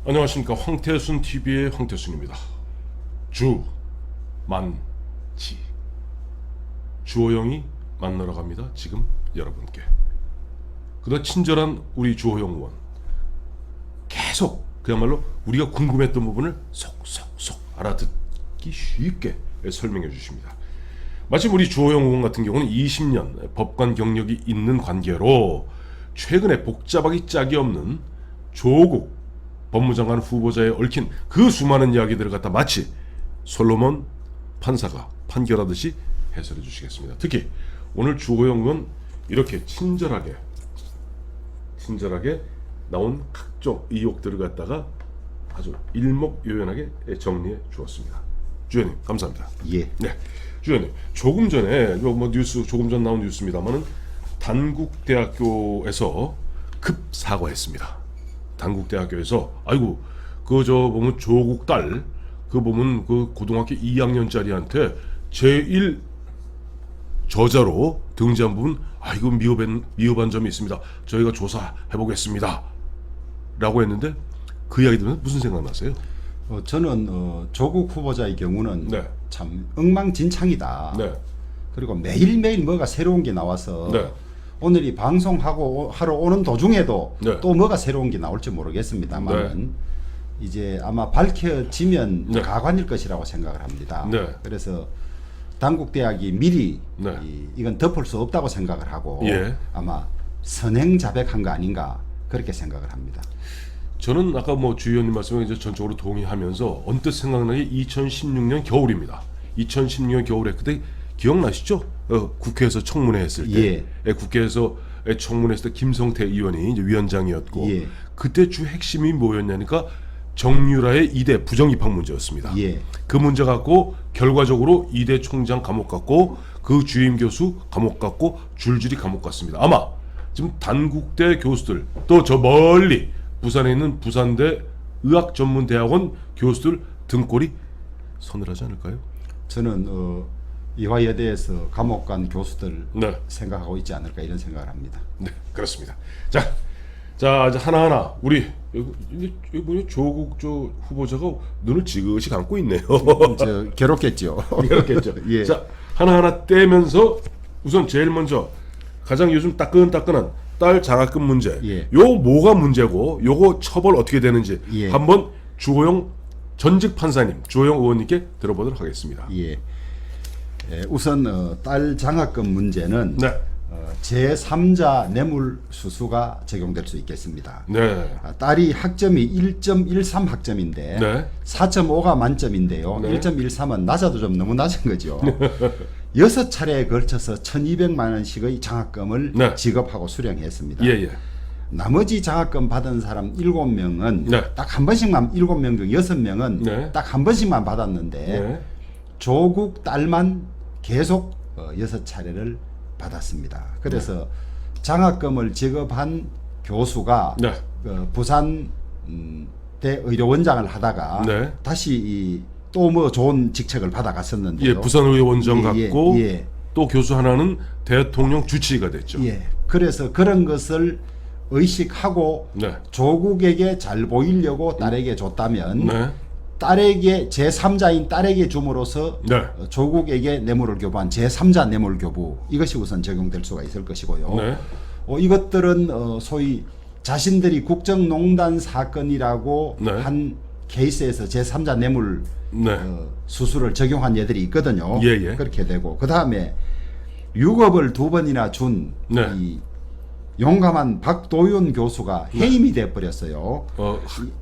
안녕하십니까. 황태순 TV의 황태순입니다. 주만치 주호영이 만나러 갑니다. 지금 여러분께 그다 친절한 우리 주호영 의원 계속 그야말로 우리가 궁금했던 부분을 속속속 알아듣기 쉽게 설명해 주십니다. 마침 우리 주호영 의원 같은 경우는 20년 법관 경력이 있는 관계로 최근에 복잡하기 짝이 없는 조국 법무장관 후보자에 얽힌 그 수많은 이야기들을 갖다 마치 솔로몬 판사가 판결하듯이 해설해 주시겠습니다. 특히 오늘 주호영 의원 이렇게 친절하게 나온 각종 의혹들을 갖다가 아주 일목요연하게 정리해 주었습니다. 주연님 감사합니다. 예. 네, 주연님 조금 전에 조금 전 나온 뉴스입니다만은 단국대학교에서 급 사과했습니다. 단국대학교에서 아이고 보면 조국 딸 보면 그 고등학교 2학년짜리한테 제1 저자로 등재한 부분 아이고 미흡한 점이 있습니다. 저희가 조사해 보겠습니다. 라고 했는데 그 이야기 들으면 무슨 생각 나세요? 저는 조국 후보자의 경우는 네. 참 엉망진창이다. 네. 그리고 매일매일 뭐가 새로운 게 나와서 네. 오늘 이 방송하고 하러 오는 도중에도 네. 또 뭐가 새로운 게 나올지 모르겠습니다만 이제 아마 밝혀지면 네. 가관일 것이라고 생각을 합니다. 네. 그래서 단국대학이 미리 네. 이건 덮을 수 없다고 생각을 하고 예. 아마 선행자백한 거 아닌가 그렇게 생각을 합니다. 저는 아까 주 의원님 말씀에 이제 전적으로 동의하면서 언뜻 생각나기 2016년 겨울입니다. 2016년 겨울에 그때 기억나시죠? 국회에서 청문회 했을 때, 국회에서 청문회 했을 때 김성태 의원이 이제 위원장이었고, 그때 주 핵심이 뭐였냐니까 정유라의 이대 부정 입학 문제였습니다. 그 문제 갖고 결과적으로 이대 총장 감옥 갔고 그 주임 교수 감옥 갔고 줄줄이 감옥 갔습니다. 아마 지금 단국대 교수들 또 저 멀리 부산에 있는 부산대 의학전문대학원 교수들 등골이 서늘하지 않을까요? 저는 이화여대에서 감옥 간 교수들 네. 생각하고 있지 않을까 이런 생각을 합니다. 네, 그렇습니다. 자 이제 하나하나 우리 여기 뭐냐 조국 후보자가 눈을 지그시 감고 있네요. 괴롭겠죠. 그렇겠죠. 예. 자 하나하나 떼면서 우선 제일 먼저 가장 요즘 따끈따끈한 딸 장학금 문제. 요 뭐가 문제고 요거 처벌 어떻게 되는지 한번 주호영 전직 판사님, 주호영 의원님께 들어보도록 하겠습니다. 우선 딸 장학금 문제는 네. 제3자 뇌물수수가 적용될 수 있겠습니다. 네. 딸이 학점이 1.13 학점인데 4.5가 만점인데요. 1.13은 낮아도 좀 너무 낮은 거죠. 6차례에 걸쳐서 1,200만 원씩의 장학금을 지급하고 수령했습니다. 나머지 장학금 받은 사람 7명은 딱 한 번씩만 7명 중 6명은 딱 한 번씩만 받았는데 조국 딸만 계속 6차례를 받았습니다. 그래서 장학금을 지급한 교수가 부산 대 의료원장을 하다가 다시 또 뭐 좋은 직책을 받아갔었는데요. 부산 의료원장 갔고 또 교수 하나는 대통령 주치의가 됐죠. 그래서 그런 것을 의식하고 조국에게 잘 보이려고 딸에게 줬다면 딸에게 제3자인 딸에게 줌으로써 조국에게 뇌물을 교부한 제3자 뇌물 교부 이것이 우선 적용될 수가 있을 것이고요. 이것들은 소위 자신들이 국정농단 사건이라고 한 케이스에서 제3자 뇌물 수수를 적용한 예들이 있거든요. 그렇게 되고 그 다음에 유급을 2번이나 준 이 용감한 박도윤 교수가 해임이 돼버렸어요.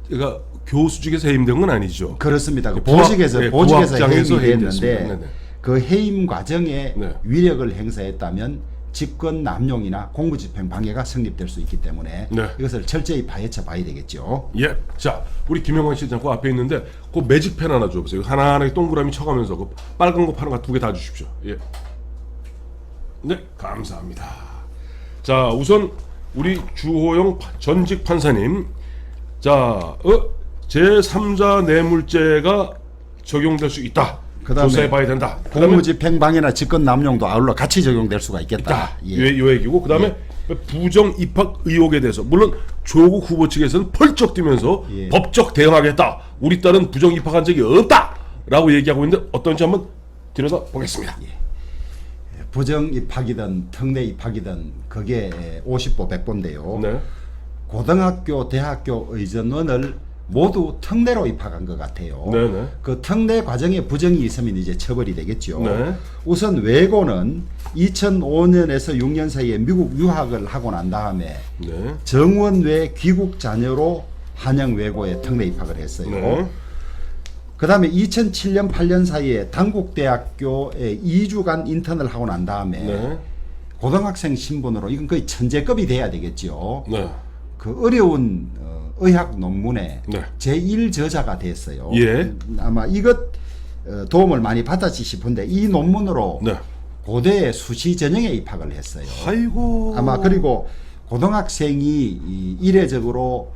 그러니까 교수 중에서 해임된 건 아니죠. 그렇습니다. 보직에서 해임이 됐는데 그 해임 과정에 위력을 행사했다면 직권 남용이나 공무집행 방해가 성립될 수 있기 때문에 이것을 철저히 파헤쳐 봐야 되겠죠. 자, 우리 김영광 실장 그 앞에 있는데 그 매직펜 하나 줘보세요. 하나하나 동그라미 쳐가면서 그 빨간 거 파란 거 2개 다 주십시오. 네, 감사합니다. 자, 우선 우리 주호영 전직 판사님, 자, 제3자 뇌물죄가 적용될 수 있다. 조사해봐야 된다. 공무집행 방해나 직권 남용도 아울러 같이 적용될 수가 있겠다. 요 얘기고 그다음에 부정 입학 의혹에 대해서 물론 조국 후보 측에서는 펄쩍 뛰면서 예. 법적 대응하겠다. 우리 딸은 부정 입학한 적이 없다라고 얘기하고 있는데 어떤지 한번 들여다 보겠습니다. 예. 부정 입학이든 특례 입학이든 그게 50보 100보인데요. 네. 고등학교, 대학교 의전원을 모두 특례로 입학한 것 같아요. 네네. 그 특례 과정에 부정이 있으면 이제 처벌이 되겠죠. 네. 우선 외고는 2005년에서 6년 사이에 미국 유학을 하고 난 다음에 네. 정원 외 귀국 자녀로 한영 외고에 특례 입학을 했어요. 네. 그 다음에 2007년 8년 사이에 단국대학교에 2주간 인턴을 하고 난 다음에 네. 고등학생 신분으로 이건 거의 천재급이 돼야 되겠죠. 네. 그 어려운 의학 논문에 네. 제1저자가 됐어요. 예. 아마 이것 도움을 많이 받았지 싶은데 이 논문으로 네. 고대 수시 전형에 입학을 했어요. 아이고. 아마 그리고 고등학생이 이례적으로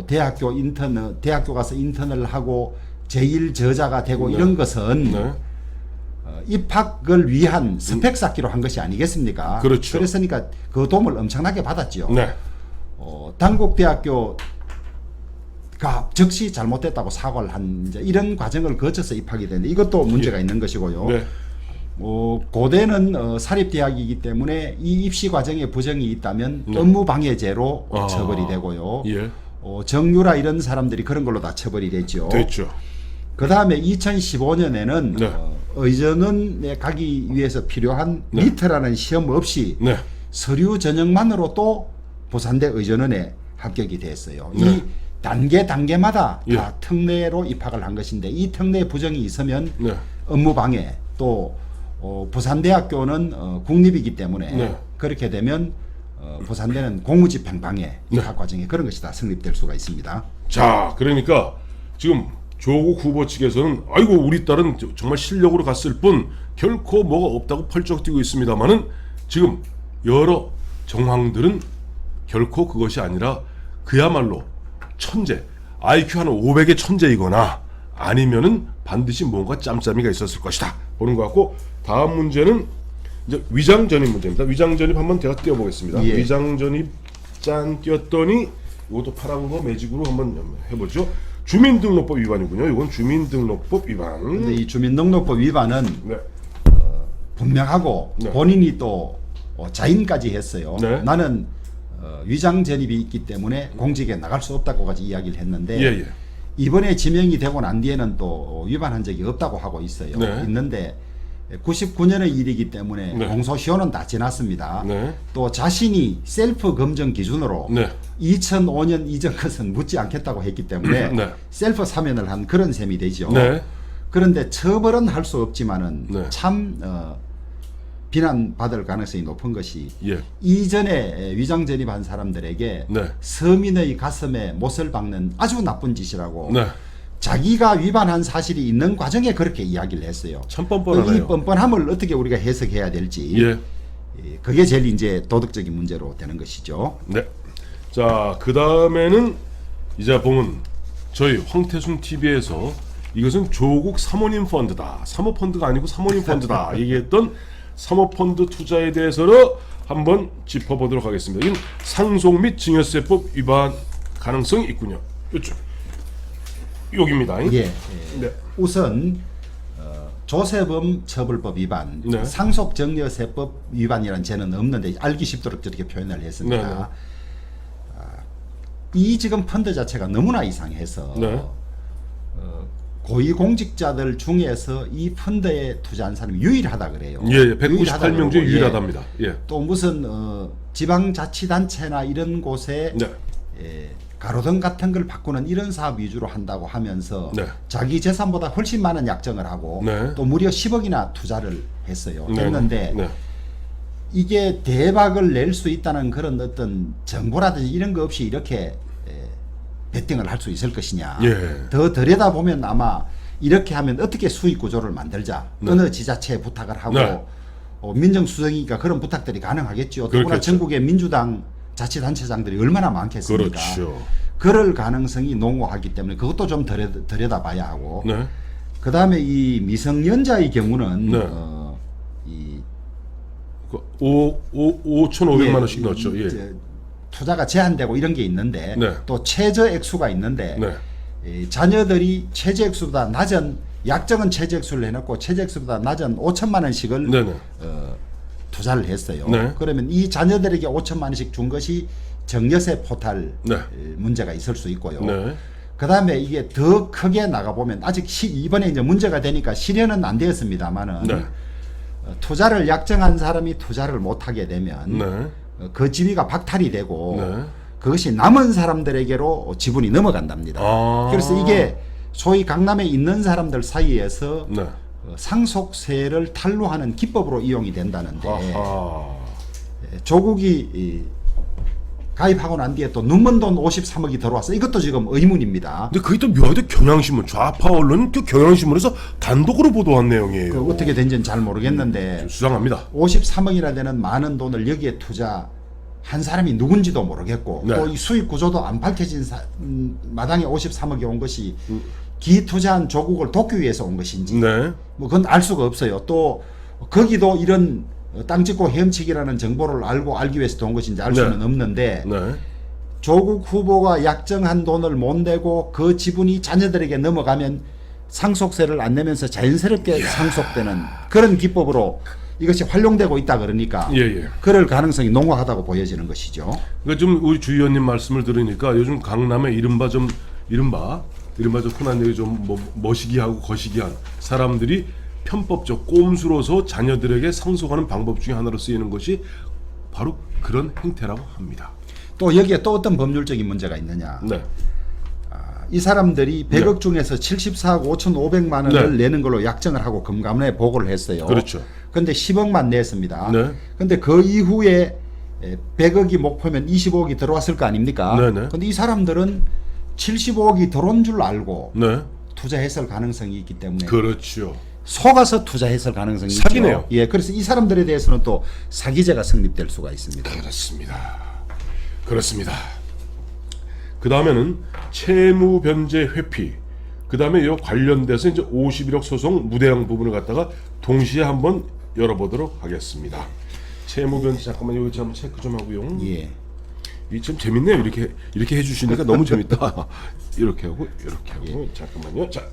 대학교 가서 인턴을 하고 제1저자가 되고 네. 이런 것은 네. 입학을 위한 스펙 쌓기로 한 것이 아니겠습니까? 그렇죠. 그랬으니까 그 도움을 엄청나게 받았죠. 네. 단국대학교가 즉시 잘못됐다고 사과를 한 이제 이런 과정을 거쳐서 입학이 되는데 이것도 문제가 있는 것이고요. 네. 고대는 사립대학이기 때문에 이 입시 과정에 부정이 있다면 네. 업무방해죄로 처벌이 되고요. 예. 정유라 이런 사람들이 그런 걸로 다 처벌이 됐죠. 됐죠. 그 다음에 2015년에는 네. 의전원에 가기 위해서 필요한 네. 니트라는 시험 없이 네. 서류 전형만으로 또 부산대 의전원에 합격이 됐어요. 네. 이 단계마다 예. 다 특례로 입학을 한 것인데 이 특례 부정이 있으면 네. 업무방해 또 부산대학교는 국립이기 때문에 네. 그렇게 되면 부산대는 공무집행방해 네. 입학 과정에 그런 것이 다 성립될 수가 있습니다. 자, 그러니까 지금 조국 후보 측에서는 아이고 우리 딸은 정말 실력으로 갔을 뿐 결코 뭐가 없다고 펄쩍 뛰고 있습니다만은 지금 여러 정황들은 결코 그것이 아니라 그야말로 천재, IQ 한 500의 천재이거나 아니면은 반드시 뭔가 짬짬이가 있었을 것이다 보는 것 같고, 다음 문제는 이제 위장 전입 문제입니다. 위장 전입 한번 제가 띄워보겠습니다. 예. 위장 전입 짠 띄웠더니 이것도 파란 거 매직으로 한번 해보죠. 주민등록법 위반이군요. 이건 주민등록법 위반. 근데 이 주민등록법 위반은 네. 분명하고 네. 본인이 또 자인까지 했어요. 네. 나는 위장 전입이 있기 때문에 공직에 나갈 수 없다고까지 이야기를 했는데 예, 예. 이번에 지명이 되고 난 뒤에는 또 위반한 적이 없다고 하고 있어요. 네. 있는데 99년의 일이기 때문에 네. 공소시효는 다 지났습니다. 네. 또 자신이 셀프 검증 기준으로 네. 2005년 이전 것은 묻지 않겠다고 했기 때문에 네. 셀프 사면을 한 그런 셈이 되죠. 네. 그런데 처벌은 할 수 없지만은 네. 참 비난받을 가능성이 높은 것이 예. 이전에 위장 전입한 사람들에게 네. 서민의 가슴에 못을 박는 아주 나쁜 짓이라고 네. 자기가 위반한 사실이 있는 과정에 그렇게 이야기를 했어요. 참 뻔뻔하네요. 이 뻔뻔함을 어떻게 우리가 해석해야 될지 예. 그게 제일 이제 도덕적인 문제로 되는 것이죠. 네. 자, 그 다음에는 이제 보면 저희 황태순 TV에서 이것은 조국 사모님 펀드다. 사모펀드가 아니고 사모님 펀드다. 얘기했던 사모펀드 투자에 대해서는 한번 짚어보도록 하겠습니다. 이건 상속 및 증여세법 위반 가능성이 있군요. 이쪽. 여기입니다. 예. 네. 우선 조세범 처벌법 위반, 네. 상속증여세법 위반이라는 죄는 없는데 알기 쉽도록 저렇게 표현을 했습니다. 네, 네. 이 지금 펀드 자체가 너무나 이상해서 네. 고위공직자들 중에서 이 펀드에 투자한 사람이 유일하다 그래요. 예, 198명 중에 그러고, 유일하답니다. 예. 또 무슨 지방자치단체나 이런 곳에 네. 가로등 같은 걸 바꾸는 이런 사업 위주로 한다고 하면서 네. 자기 재산보다 훨씬 많은 약정을 하고 네. 또 무려 10억이나 투자를 했어요. 네. 했는데 네. 이게 대박을 낼 수 있다는 그런 어떤 정보라든지 이런 거 없이 이렇게 베팅을 할 수 있을 것이냐. 예. 더 들여다보면 아마 이렇게 하면 어떻게 수익 구조를 만들자. 네. 어느 지자체에 부탁을 하고 네. 민정수석이니까 그런 부탁들이 가능하겠죠. 더구나 그렇겠죠. 전국의 민주당 자치단체장들이 얼마나 많겠습니까. 그렇죠. 그럴 가능성이 농후하기 때문에 그것도 좀 들여다봐야 하고. 네. 그 다음에 이 미성년자의 경우는 네. 이 5,500만 원씩 넣었죠. 예. 투자가 제한되고 이런 게 있는데 네. 또 최저 액수가 있는데 네. 자녀들이 최저 액수보다 낮은 약정은 최저 액수를 해놓고 최저 액수보다 낮은 5천만 원씩을 네네. 투자를 했어요. 네. 그러면 이 자녀들에게 5천만 원씩 준 것이 정여세 포탈 네. 문제가 있을 수 있고요. 네. 그 다음에 이게 더 크게 나가보면 아직 이번에 이제 문제가 되니까 실현은 안 되었습니다만은 네. 투자를 약정한 사람이 투자를 못하게 되면 네. 그 지위가 박탈이 되고 네. 그것이 남은 사람들에게로 지분이 넘어간답니다. 그래서 이게 소위 강남에 있는 사람들 사이에서 네. 상속세를 탈루하는 기법으로 이용이 된다는데 아하. 조국이 가입하고 난 뒤에 또 눈먼 돈 53억이 들어와서 이것도 지금 의문입니다. 근데 그게 또 묘하게 경향신문 좌파 언론 그 경향신문에서 단독으로 보도한 내용이에요. 그 어떻게 된지는 잘 모르겠는데 좀 수상합니다. 53억이나 되는 많은 돈을 여기에 투자한 사람이 누군지도 모르겠고 네. 또 이 수익 구조도 안 밝혀진 마당에 53억이 온 것이 기투자한 조국을 돕기 위해서 온 것인지 네. 뭐 그건 알 수가 없어요. 또 거기도 이런 땅 짓고 헤엄치기라는 정보를 알기 위해서 온 것인지 알 수는 네. 없는데 네. 조국 후보가 약정한 돈을 못 내고 그 지분이 자녀들에게 넘어가면 상속세를 안 내면서 자연스럽게 상속되는 그런 기법으로 이것이 활용되고 있다 그러니까 예. 그럴 가능성이 농후하다고 보여지는 것이죠. 그러니까 좀 우리 주 의원님 말씀을 들으니까 요즘 강남에 이른바 좀 흔한 얘기 좀 머시기하고 거시기한 사람들이 편법적 꼼수로서 자녀들에게 상속하는 방법 중에 하나로 쓰이는 것이 바로 그런 행태라고 합니다. 또 여기에 또 어떤 법률적인 문제가 있느냐. 네. 이 사람들이 100억 네. 중에서 74억 5,500만 원을 네. 내는 걸로 약정을 하고 금감원에 보고를 했어요. 그렇죠. 그런데 10억만 냈습니다. 네. 그런데 그 이후에 100억이 목표면 25억이 들어왔을 거 아닙니까? 네네. 그런데 이 사람들은 75억이 들어온 줄 알고 네. 투자했을 가능성이 있기 때문에 그렇죠. 속아서 투자했을 가능성이 사기네요. 있죠. 예, 그래서 이 사람들에 대해서는 또 사기죄가 성립될 수가 있습니다. 그렇습니다. 그 다음에는 채무 변제 회피. 그 다음에 이 관련돼서 이제 51억 소송 무대형 부분을 갖다가 동시에 한번 열어보도록 하겠습니다. 채무 변제 잠깐만 여기 한번 체크 좀 하고요. 예. 이 좀 재밌네요. 이렇게 해주시니까 너무 재밌다. 이렇게 하고 예. 잠깐만요. 자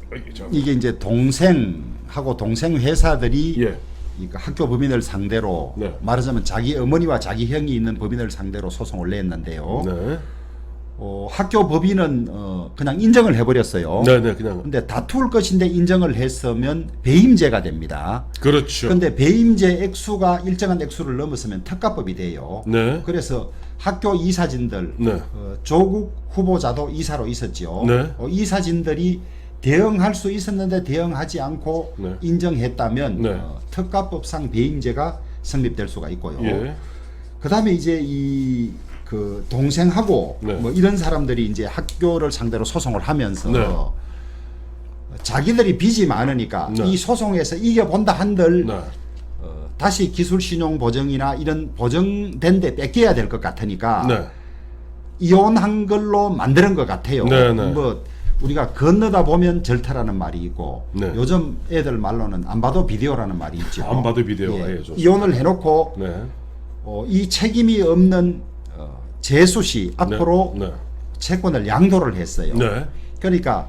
이게 이제 동생하고 동생 회사들이 예. 그러니까 학교 법인을 상대로 네. 말하자면 자기 어머니와 자기 형이 있는 법인을 상대로 소송을 냈는데요. 네. 학교 법인은 그냥 인정을 해버렸어요. 네네 그냥. 근데 다툴 것인데 인정을 했으면 배임죄가 됩니다. 그렇죠. 근데 배임죄 액수가 일정한 액수를 넘었으면 특가법이 돼요. 네. 그래서 학교 이사진들, 네. 조국 후보자도 이사로 있었죠. 네. 이사진들이 대응할 수 있었는데 대응하지 않고 네. 인정했다면 네. 특가법상 배임죄가 성립될 수가 있고요. 예. 그 다음에 이제 그 동생하고 네. 뭐 이런 사람들이 이제 학교를 상대로 소송을 하면서 네. 자기들이 빚이 많으니까 네. 이 소송에서 이겨본다 한들 네. 다시 기술신용 보증이나 이런 보증된 데 뺏겨야 될 것 같으니까 네. 이혼한 걸로 만드는 것 같아요. 네, 네. 뭐 우리가 건너다 보면 절타라는 말이 있고 네. 요즘 애들 말로는 안 봐도 비디오라는 말이 있죠. 안 봐도 비디오. 예, 좋습니다. 이혼을 해놓고 네. 이 책임이 없는 재수 씨 앞으로 네. 채권을 양도를 했어요. 네. 그러니까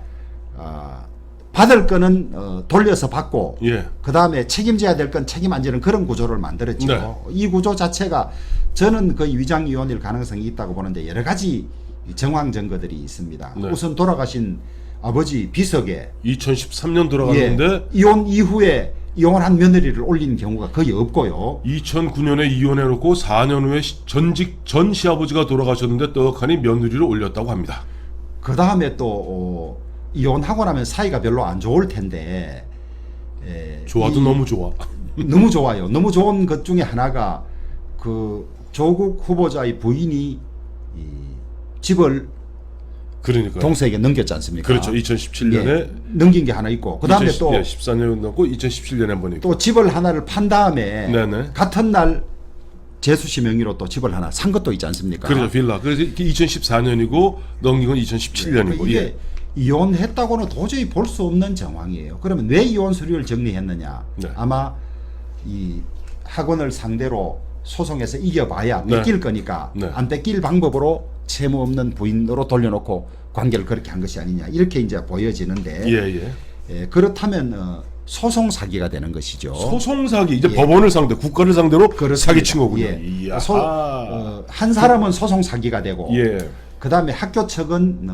받을 거는 돌려서 받고 예. 그 다음에 책임져야 될 건 책임 안 지는 그런 구조를 만들었죠. 네. 이 구조 자체가 저는 거의 위장 이혼일 가능성이 있다고 보는데 여러 가지 정황 증거들이 있습니다. 네. 우선 돌아가신 아버지 비석에 2013년 돌아갔는데 이혼 이후에 이혼한 며느리를 올린 경우가 거의 없고요. 2009년에 이혼해놓고 4년 후에 전 시아버지가 돌아가셨는데 떡하니 며느리를 올렸다고 합니다. 그 다음에 또 이혼하고 나면 사이가 별로 안 좋을 텐데 좋아도 너무 좋아. 너무 좋아요. 너무 좋은 것 중에 하나가 그 조국 후보자의 부인이 이 집을 그러니까 동생에게 넘겼지 않습니까? 그렇죠. 2017년에 넘긴 게 하나 있고 그 다음에 또 14년 넘고 2017년에 한 번 있고 또 집을 하나를 판 다음에 네네. 같은 날 재수 씨 명의로 또 집을 하나 산 것도 있지 않습니까? 그렇죠. 빌라. 그래서 2014년이고 넘긴 건 2017년이고. 이게 예. 이혼했다고는 도저히 볼 수 없는 정황이에요. 그러면 왜 이혼 서류를 정리했느냐? 네. 아마 이 학원을 상대로 소송에서 이겨봐야 네. 뺏길 거니까 네. 안 뺏길 방법으로 채무 없는 부인으로 돌려놓고 관계를 그렇게 한 것이 아니냐 이렇게 이제 보여지는데 그렇다면 소송 사기가 되는 것이죠. 소송 사기 이제 법원을 상대, 국가를 상대로 사기친 거군요. 한 사람은 소송 사기가 되고 그 다음에 학교 측은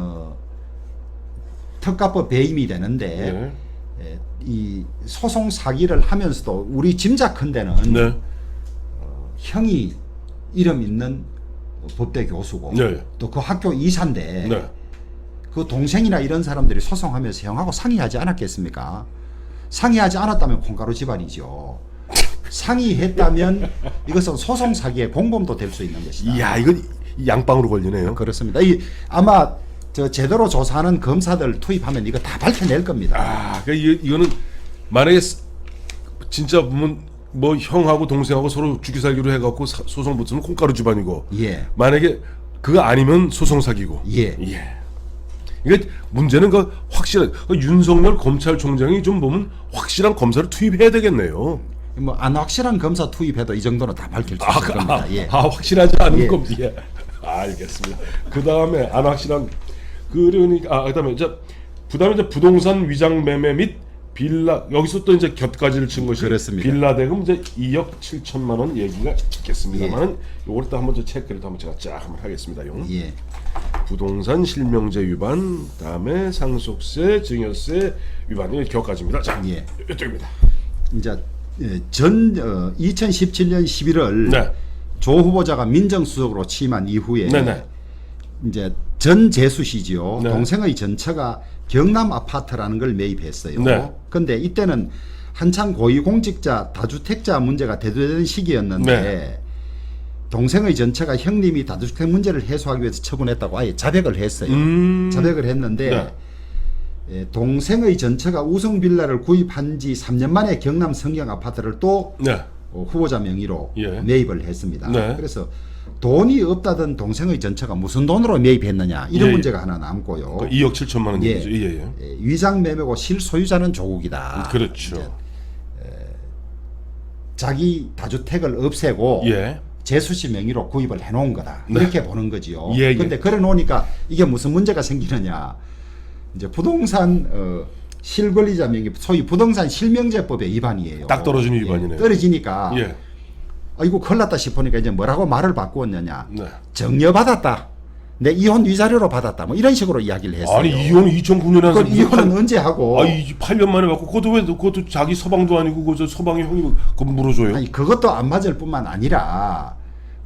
특가법 배임이 되는데 이 소송 사기를 하면서도 우리 짐작컨대는 형이 이름 있는 법대 교수고 또 그 학교 이사인데 그 동생이나 이런 사람들이 소송하면서 형하고 상의하지 않았겠습니까? 상의하지 않았다면 콩가루 집안이죠. 상의했다면 이것은 소송 사기의 공범도 될 수 있는 것이다. 이야, 이건 양방으로 걸리네요. 그렇습니다. 아마 제대로 조사하는 검사들 투입하면 이거 다 밝혀낼 겁니다. 그러니까 이거는 만약에 진짜 뭐 형하고 동생하고 서로 죽이 살기로 해갖고 소송 붙으면 콩가루 집안이고, 만약에 그거 아니면 소송 사기고. 그러니까 문제는 그 확실한 윤석열 검찰총장이 좀 보면 확실한 검사를 투입해야 되겠네요. 뭐 안 확실한 검사 투입해도 이 정도는 다 밝힐 수 있을 겁니다. 확실하지 않은 검사. 알겠습니다. 그 다음에 안 확실한 그러니까 그다음에 이제 부동산 위장 매매 및 빌라, 여기서 또 이제 곁가지를 친 것이 그렇습니다. 빌라 대금 이제 2억 7천만 원 얘기가 있겠습니다만은 요걸 또 한번 체크를 한번 제가 쫙 한번 하겠습니다. 부동산 실명제 위반, 다음에 상속세, 증여세 위반이 격가지입니다. 자, 이쪽입니다. 이제 2017년 11월 조 후보자가 민정수석으로 취임한 이후에 이제 전재수 씨지요. 동생의 전처가 경남 아파트라는 걸 매입했어요. 그런데 이때는 한창 고위공직자 다주택자 문제가 대두되는 시기였는데 동생의 전처가 형님이 다주택 문제를 해소하기 위해서 처분했다고 아예 자백을 했어요. 자백을 했는데 동생의 전처가 우성빌라를 구입한 지 3년 만에 경남 성경 아파트를 또 후보자 명의로 매입을 했습니다. 그래서 돈이 없다던 동생의 전처가 무슨 돈으로 매입했느냐 이런 문제가 하나 남고요. 2억 7천만 원 얘기죠. 위장 매매고 실소유자는 조국이다. 그렇죠. 자기 다주택을 없애고 재수 씨 명의로 구입을 해놓은 거다. 이렇게 보는 거지요. 그런데 그래 놓으니까 이게 무슨 문제가 생기느냐. 이제 부동산 실권리자 명의 소위 부동산 실명제법의 위반이에요. 딱 떨어지는 위반이네요. 떨어지니까 이거 큰일 났다 싶으니까 이제 뭐라고 말을 바꾸었느냐. 정려받았다. 내 이혼 위자료로 받았다. 뭐 이런 식으로 이야기를 했어요. 아니 이혼은 2009년에 한 이혼은 언제 하고? 8년 만에 받고 그것도 자기 서방도 아니고 그 서방의 형이 그거 물어줘요. 아니 그것도 안 맞을 뿐만 아니라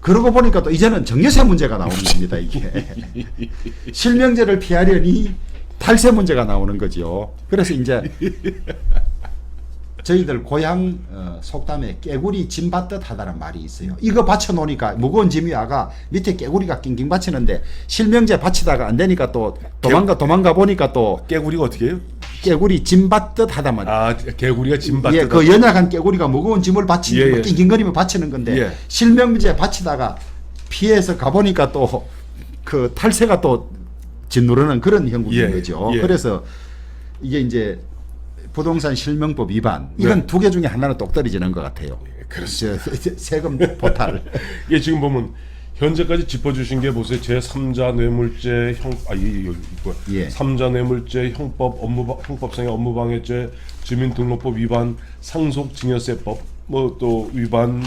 그러고 보니까 또 이제는 정여세 문제가 나오는 겁니다. 이게 실명제를 피하려니 탈세 문제가 나오는 거죠. 그래서 이제 저희들 고향 속담에 깨구리 짐 받듯 하다는 말이 있어요. 이거 받쳐놓으니까 무거운 짐이 와가 밑에 깨구리가 낑낑 받치는데 실명제 받치다가 안 되니까 또 도망가 보니까 또 깨구리가 어떻게 해요? 깨구리 짐 받듯 하다 말이야. 개구리가 짐 받듯. 그 연약한 깨구리가 무거운 짐을 받치는 낑낑거리며 받치는 건데 실명제 받치다가 피해서 가보니까 또 그 탈세가 또 짓누르는 그런 형국인 거죠. 그래서 이게 이제 부동산 실명법 위반 이건 두 개 중에 하나는 똑 떨어지는 것 같아요. 그렇죠. 세금 포탈. 지금 보면 현재까지 짚어주신 게 보세요. 제3자 뇌물죄 3자 뇌물죄 형법 형법상의 업무방해죄 주민등록법 위반 상속증여세법 뭐 또 위반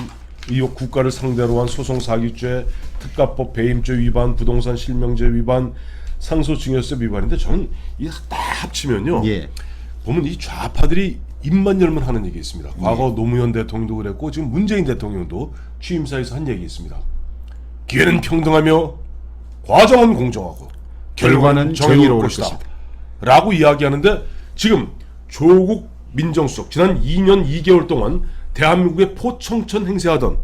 이후 국가를 상대로 한 소송사기죄 특가법 배임죄 위반 부동산 실명제 위반 상속증여세 위반인데 저는 이게 다 합치면요. 보면 이 좌파들이 입만 열면 하는 얘기 있습니다. 과거 노무현 대통령도 그랬고 지금 문재인 대통령도 취임사에서 한 얘기 있습니다. 기회는 평등하며 과정은 공정하고 결과는 정의로울 것이다. 라고 이야기하는데 지금 조국 민정수석 지난 2년 2개월 동안 대한민국의 포청천 행세하던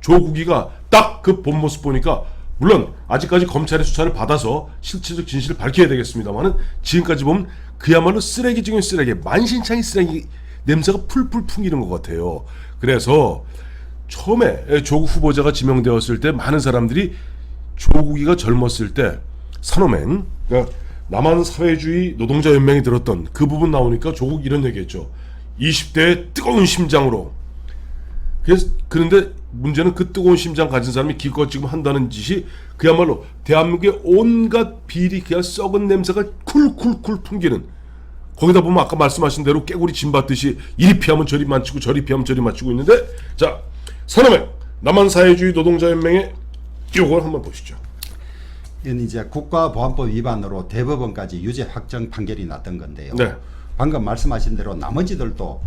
조국이가 딱 그 본 모습 보니까 물론 아직까지 검찰의 수사를 받아서 실체적 진실을 밝혀야 되겠습니다만은 지금까지 보면 그야말로 쓰레기 중에 쓰레기, 만신창이 쓰레기 냄새가 풀풀 풍기는 것 같아요. 그래서 처음에 조국 후보자가 지명되었을 때 많은 사람들이 조국이가 젊었을 때 산호맹, 그러니까 남한 사회주의 노동자 연맹이 들었던 그 부분 나오니까 조국 이런 얘기했죠. 20대의 뜨거운 심장으로 그런데 문제는 그 뜨거운 심장 가진 사람이 기껏 지금 한다는 짓이 그야말로 대한민국의 온갖 비리, 그냥 썩은 냄새가 쿨쿨쿨 풍기는, 거기다 보면 아까 말씀하신 대로 깨구리 진 받듯이 이리 피하면 저리 맞추고 저리 피하면 저리 맞추고 있는데, 자, 산업행 남한사회주의 노동자연맹의 요걸 한번 보시죠. 이건 이제 국가보안법 위반으로 대법원까지 유죄 확정 판결이 났던 건데요. 네. 방금 말씀하신 대로 나머지들도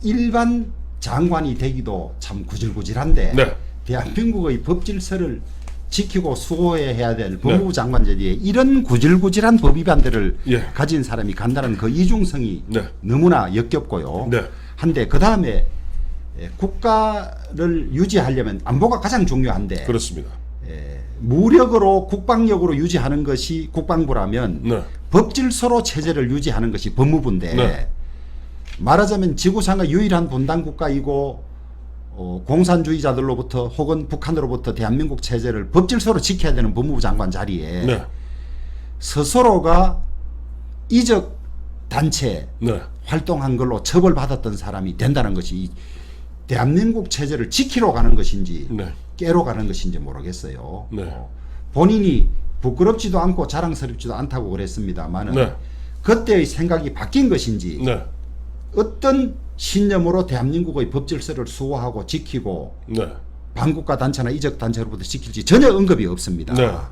일반 장관이 되기도 참 구질구질한데 네. 대한민국의 법질서를 지키고 수호해야 될 법무부 장관 자리에 이런 구질구질한 법 위반들을 가진 사람이 간다는 그 이중성이 너무나 역겹고요. 한데 그 다음에 국가를 유지하려면 안보가 가장 중요한데, 그렇습니다. 무력으로 국방력으로 유지하는 것이 국방부라면 법질서로 체제를 유지하는 것이 법무부인데, 말하자면 지구상의 유일한 분단 국가이고 공산주의자들로부터 혹은 북한으로부터 대한민국 체제를 법질서로 지켜야 되는 법무부 장관 자리에 스스로가 이적 단체 활동한 걸로 처벌받았던 사람이 된다는 것이 대한민국 체제를 지키러 가는 것인지 깨러 가는 것인지 모르겠어요. 본인이 부끄럽지도 않고 자랑스럽지도 않다고 그랬습니다만은 그때의 생각이 바뀐 것인지 어떤 신념으로 대한민국의 법질서를 수호하고 지키고 반국가 단체나 이적 단체로부터 지킬지 전혀 언급이 없습니다.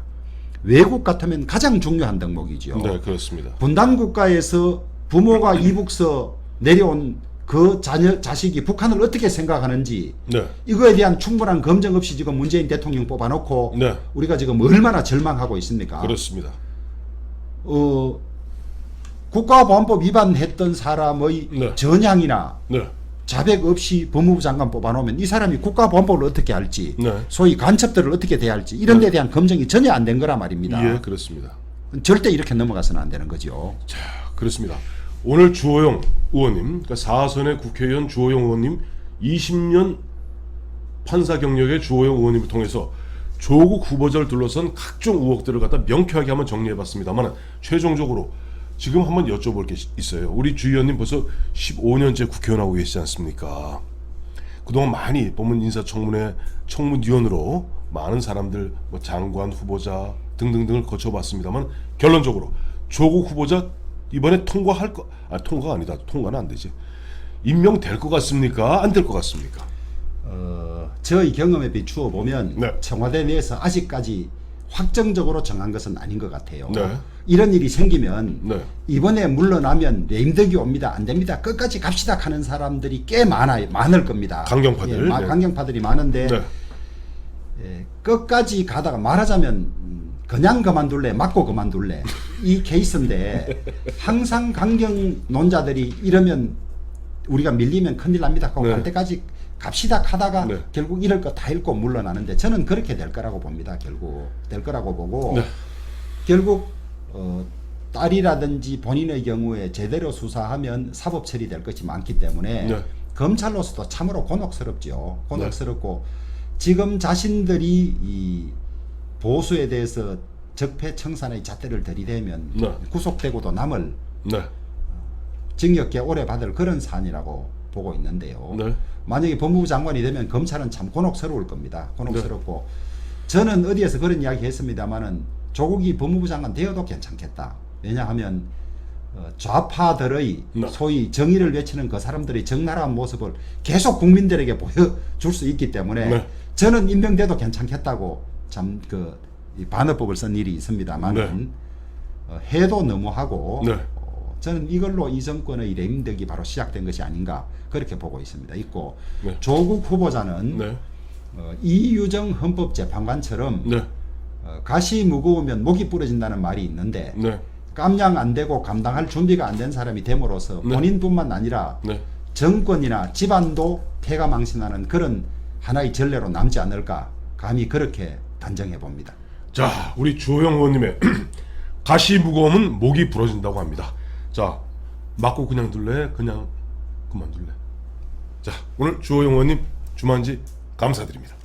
외국 같으면 가장 중요한 덕목이죠. 그렇습니다. 분단 국가에서 부모가 이북서 내려온 그 자식이 북한을 어떻게 생각하는지 이거에 대한 충분한 검증 없이 지금 문재인 대통령 뽑아놓고 우리가 지금 얼마나 절망하고 있습니까? 그렇습니다. 국가보안법 위반했던 사람의 전향이나 자백 없이 법무부 장관 뽑아놓으면 이 사람이 국가보안법을 어떻게 할지 소위 간첩들을 어떻게 대할지 이런 데 대한 검증이 전혀 안 된 거라 말입니다. 예, 그렇습니다. 절대 이렇게 넘어가서는 안 되는 거죠. 자, 그렇습니다. 오늘 주호영 의원님, 그러니까 4선의 국회의원 주호영 의원님 20년 판사 경력의 주호영 의원님을 통해서 조국 후보자를 둘러싼 각종 의혹들을 갖다 명쾌하게 한번 정리해봤습니다만, 최종적으로 지금 한번 여쭤볼 게 있어요. 우리 주 의원님 벌써 15년째 국회의원하고 계시지 않습니까? 그동안 많이 보면 인사청문회 청문위원으로 많은 사람들, 뭐 장관 후보자 등등등을 거쳐봤습니다만, 결론적으로 조국 후보자 이번에 통과할 거, 통과가 아니다. 통과는 안 되지. 임명될 것 같습니까? 안 될 것 같습니까? 저의 경험에 비추어 보면 청와대 내에서 아직까지 확정적으로 정한 것은 아닌 것 같아요. 이런 일이 생기면 이번에 물러나면 레임덕이 옵니다. 안 됩니다. 끝까지 갑시다 하는 사람들이 꽤 많을 겁니다. 강경파들. 강경파들이 많은데 끝까지 가다가 말하자면 그냥 그만둘래 맞고 그만둘래 이 케이스인데, 항상 강경론자들이 이러면 우리가 밀리면 큰일 납니다 하고 갈 때까지 갑시다 하다가 결국 이럴 거 다 잃고 물러나는데, 저는 그렇게 될 거라고 봅니다. 결국 될 거라고 보고 결국 딸이라든지 본인의 경우에 제대로 수사하면 사법 처리될 것이 많기 때문에 검찰로서도 참으로 곤혹스럽죠. 곤혹스럽고 지금 자신들이 이 보수에 대해서 적폐청산의 잣대를 들이대면 구속되고도 남을 징역계 오래 받을 그런 사안이라고 보고 있는데요. 만약에 법무부 장관이 되면 검찰은 참 곤혹스러울 겁니다. 곤혹스럽고 저는 어디에서 그런 이야기 했습니다마는 조국이 법무부 장관 되어도 괜찮겠다. 왜냐하면 좌파들의 소위 정의를 외치는 그 사람들의 적나라한 모습을 계속 국민들에게 보여줄 수 있기 때문에 저는 임명돼도 괜찮겠다고 참 이 반어법을 쓴 일이 있습니다만 해도 너무하고 저는 이걸로 이 정권의 레임덕이 바로 시작된 것이 아닌가 그렇게 보고 있습니다. 있고 조국 후보자는 이유정 헌법재판관처럼 가시 무거우면 목이 부러진다는 말이 있는데 깜냥 안 되고 감당할 준비가 안 된 사람이 됨으로써 본인뿐만 아니라 정권이나 집안도 폐가 망신하는 그런 하나의 전례로 남지 않을까 감히 그렇게 단정해 봅니다. 자, 우리 주호영 의원님의 가시 무거우면 목이 부러진다고 합니다. 자, 맞고 그냥 둘래? 그냥 그만둘래? 자, 오늘 주호영 의원님 주만지 감사드립니다.